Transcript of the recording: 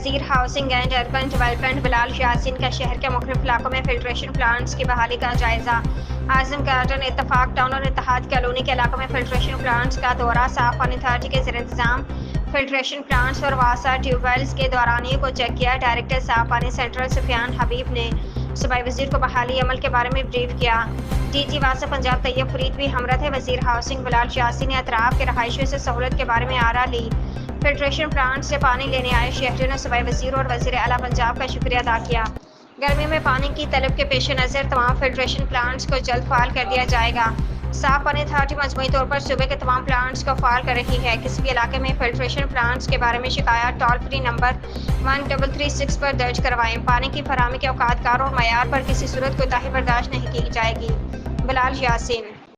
वज़ीर housing and urban development Bilal Yasin का शहर के मुख्तलिफ इलाकों में फिल्ट्रेशन प्लांट्स की बहाली का जायजा। आजम गार्डन, इत्तफाक टाउन और इत्तेहाद कॉलोनी के इलाकों में फिल्ट्रेशन प्लांट्स का दौरा। साफ पानी अथॉरिटी के ज़ेर इंतज़ाम फिल्ट्रेशन प्लांट्स और वासा ट्यूबवेल्स के दौरानिए को चेक किया। डायरेक्टर साफ पानी सेंट्रल सुफियान हबीब ने सूबाई वज़ीर को बहाली अमल के बारे में ब्रीफ किया। DG वासा पंजाब तैयब फरीद भी हमरा थे। वज़ीर हाउसिंग बिलाल यासीन ने अतराफ के रहायशियों से सहूलत के बारे में आरा ली। फिल्ट्रेशन प्लांट से पानी लेने आए शहरियों ने सूबाई वज़ीर और वज़ीर आला पंजाब का शुक्रिया अदा किया। गर्मी में पानी की तलब के पेश नज़र तमाम फिल्ट्रेशन प्लांट्स को जल्द फ़ाल कर दिया जाएगा। साफ पानी अथॉरिटी मजमूई तौर पर सूबे के तमाम प्लांट्स को फ़ाल कर रही है। किसी भी इलाके में फिल्ट्रेशन प्लांट्स के बारे में शिकायत टोल फ्री नंबर 1336 पर दर्ज करवाएं। पानी की फराहमी के औकात कार और मयार पर किसी सूरत कोताही बर्दाश्त नहीं की जाएगी। बिलाल यासीन।